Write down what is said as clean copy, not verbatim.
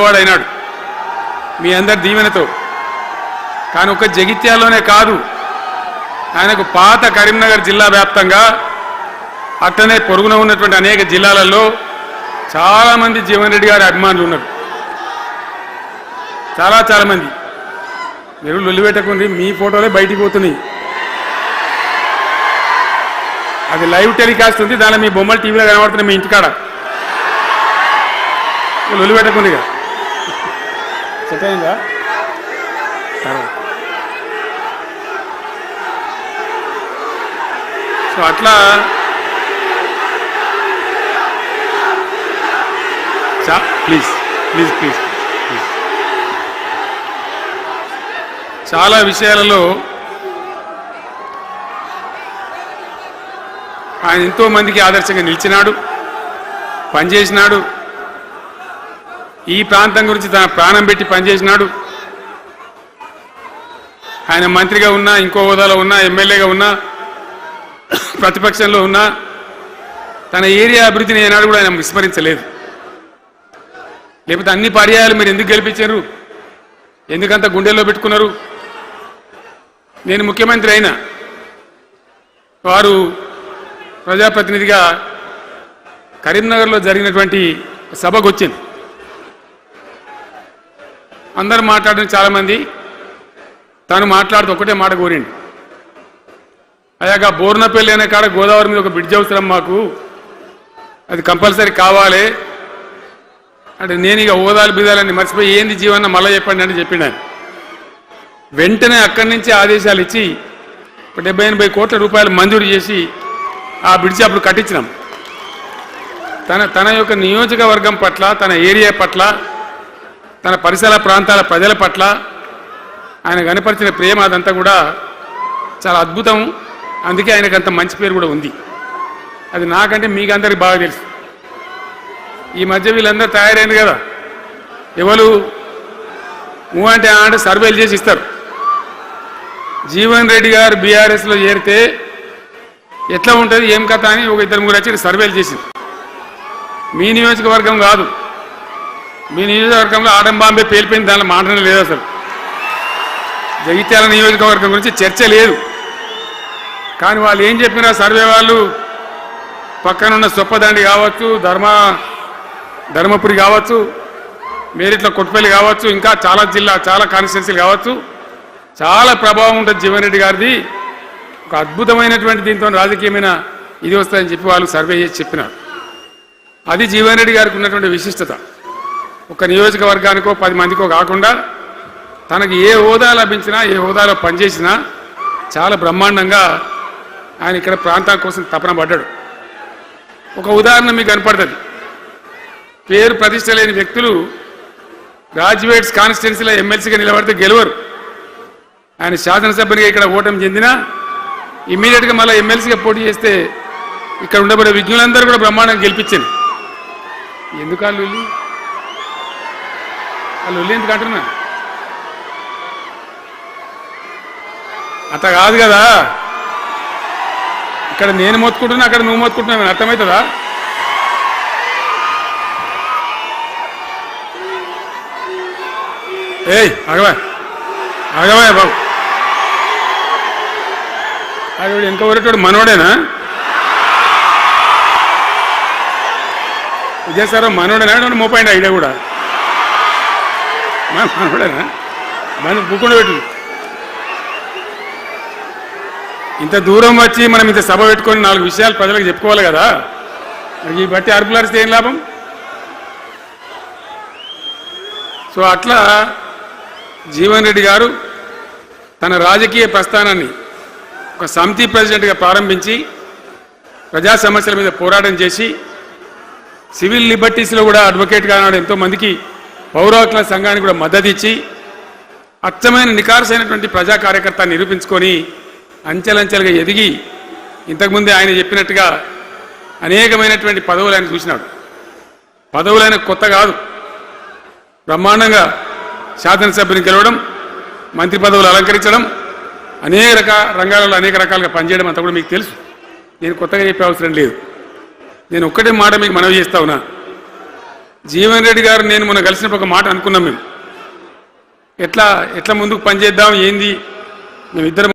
వాడైనాడు మీ అందరి దీవెనతో. కానీ ఒక జగిత్యాల్లోనే కాదు, ఆయనకు పాత కరీంనగర్ జిల్లా వ్యాప్తంగా అట్టనే పొరుగున ఉన్నటువంటి అనేక జిల్లాలలో చాలామంది జీవన్ రెడ్డి గారి అభిమానులు ఉన్నారు. చాలా మంది. మీరు లొల్లి పెట్టకుండి, మీ ఫోటోలే బయటికి పోతున్నాయి. అది లైవ్ టెలికాస్ట్ ఉంది, దానిలో మీ బొమ్మలు టీవీలో కనబడుతున్నాయి మీ ఇంటికాడ. లొల్లి పెట్టకుంది సెట్ అయిందా? సో అట్లా ప్లీజ్ ప్లీజ్ ప్లీజ్ ప్లీజ్ చాలా విషయాలలో ఆయన ఎంతో మందికి ఆదర్శంగా నిలిచినాడు, పనిచేసినాడు. ఈ ప్రాంతం గురించి తన ప్రాణం పెట్టి పనిచేసినాడు. ఆయన మంత్రిగా ఉన్నా, ఇంకో హోదాలో ఉన్నా, ఎమ్మెల్యేగా ఉన్నా, ప్రతిపక్షంలో ఉన్నా తన ఏరియా అభివృద్ధిని ఏనాడు కూడా ఆయన విస్మరించలేదు. లేకపోతే అన్ని పర్యాయాలు మీరు ఎందుకు గెలిపించారు, ఎందుకంత గుండెల్లో పెట్టుకున్నారు? నేను ముఖ్యమంత్రి అయినా వారు ప్రజాప్రతినిధిగా కరీంనగర్లో జరిగినటువంటి సభకు వచ్చింది. అందరూ మాట్లాడిన చాలామంది, తాను మాట్లాడుతూ ఒకటే మాట కోరిండు. అయ్యాక బోర్నపల్లి అనే కాడ గోదావరి మీద ఒక బ్రిడ్జ్ అవసరం మాకు, అది కంపల్సరీ కావాలి అంటే నేను ఇక ఓదాలు బిదాలని మర్చిపోయి ఏంది జీవన్న మళ్ళీ చెప్పండి అని చెప్పిండు ఆయన. వెంటనే అక్కడి నుంచి ఆదేశాలు ఇచ్చి 70-80 కోట్ల రూపాయలు మంజూరు చేసి ఆ బ్రిడ్జి అప్పుడు కట్టించినాం. తన యొక్క నియోజకవర్గం పట్ల, తన ఏరియా పట్ల, తన పరిసర ప్రాంతాల ప్రజల పట్ల ఆయన కనపరిచిన ప్రేమ అదంతా కూడా చాలా అద్భుతం. అందుకే ఆయనకు అంత మంచి పేరు కూడా ఉంది. అది నాకంటే మీకందరికి బాగా తెలుసు. ఈ మధ్య వీళ్ళందరూ తయారైంది కదా, ఎవరు అంటే సర్వేలు చేసి ఇస్తారు. జీవన్ రెడ్డి గారు బీఆర్ఎస్లో చేరితే ఎట్లా ఉంటుంది ఏం కథ అని ఒక 2-3 వచ్చి సర్వేలు చేసింది. మీ నియోజకవర్గం కాదు, మీ నియోజకవర్గంలో ఆడం బాంబే పేలిపోయింది, దానిలో మాటనే లేదు. అసలు జగిత్యాల నియోజకవర్గం గురించి చర్చ లేదు. కానీ వాళ్ళు ఏం చెప్పినా సర్వే వాళ్ళు పక్కనున్న సొప్పదండి కావచ్చు, ధర్మపురి కావచ్చు, మేరిట్ల కొట్టుపల్లి కావచ్చు, ఇంకా చాలా కాన్స్టిట్యున్సీలు కావచ్చు, చాలా ప్రభావం ఉంటుంది జీవన్ రెడ్డి గారిది. ఒక అద్భుతమైనటువంటి దీంతో రాజకీయమైన ఇది వస్తుందని చెప్పి వాళ్ళు సర్వే చేసి చెప్పినారు. అది జీవన్ రెడ్డి గారికి ఉన్నటువంటి విశిష్టత. ఒక నియోజకవర్గానికో 10 మందికో కాకుండా తనకు ఏ హోదా లభించినా, ఏ హోదాలో పనిచేసినా చాలా బ్రహ్మాండంగా ఆయన ఇక్కడ ప్రాంతం కోసం తపన పడ్డాడు. ఒక ఉదాహరణ మీకు కనపడుతుంది. పేరు ప్రతిష్ట లేని వ్యక్తులు గ్రాడ్యుయేట్స్ కాన్స్టిట్యున్సీలో ఎమ్మెల్సీగా నిలబడితే గెలవరు. ఆయన శాసనసభ్యునిగా ఇక్కడ ఓటమి చెందినా ఇమ్మీడియట్గా మళ్ళీ ఎమ్మెల్సీగా పోటీ చేస్తే ఇక్కడ ఉండబడే విజ్ఞులందరూ కూడా బ్రహ్మాండంగా గెలిపించింది. ఎందుకు వాళ్ళు ఎందుకు అంటున్నా? అట్లా కాదు కదా, ఇక్కడ నేను మొత్తుకుంటున్నా, అక్కడ నువ్వు మొత్తుకుంటున్నావు, అర్థమవుతుందా? అగవా బాబు, ఆవిడ ఇంకా ఊరేటోడు మనోడేనా? విజయసారా మనోడేనా? మోపాయింట్ ఐడియా కూడా మనోడేనా? మన బుక్కుండా పెట్టు. ఇంత దూరం వచ్చి మనం ఇంత సభ పెట్టుకొని 4 విషయాలు ప్రజలకు చెప్పుకోవాలి కదా. ఈ బట్టి అరుపులాడిస్తే ఏం లాభం? సో అట్లా జీవన్ రెడ్డి గారు తన రాజకీయ ప్రస్థానాన్ని ఒక సమితి ప్రెసిడెంట్గా ప్రారంభించి ప్రజా సమస్యల మీద పోరాటం చేసి సివిల్ లిబర్టీస్లో కూడా అడ్వకేట్గా ఆనాడు ఎంతోమందికి పౌర హక్కుల సంఘానికి కూడా మద్దతు ఇచ్చి అచ్చమైన నికార్సైనటువంటి ప్రజా కార్యకర్త నిరూపించుకొని అంచెలంచెలుగా ఎదిగి ఇంతకుముందే ఆయన చెప్పినట్టుగా అనేకమైనటువంటి పదవులు ఆయన చూసినాడు. పదవులైన కొత్త కాదు, బ్రహ్మాండంగా శాసనసభ్యుని గెలవడం, మంత్రి పదవులు అలంకరించడం, అనేక రంగాలలో అనేక రకాలుగా పనిచేయడం అంతా కూడా మీకు తెలుసు. నేను కొత్తగా చెప్పే అవసరం లేదు. నేను ఒక్కటే మాట మీకు మనవి చేస్తా ఉన్నా. జీవన్ రెడ్డి గారు నేను మొన్న కలిసినప్పుడు ఒక మాట అనుకున్నాం మేము, ఎట్లా ముందుకు పనిచేద్దాం ఏంది మేమిద్దరం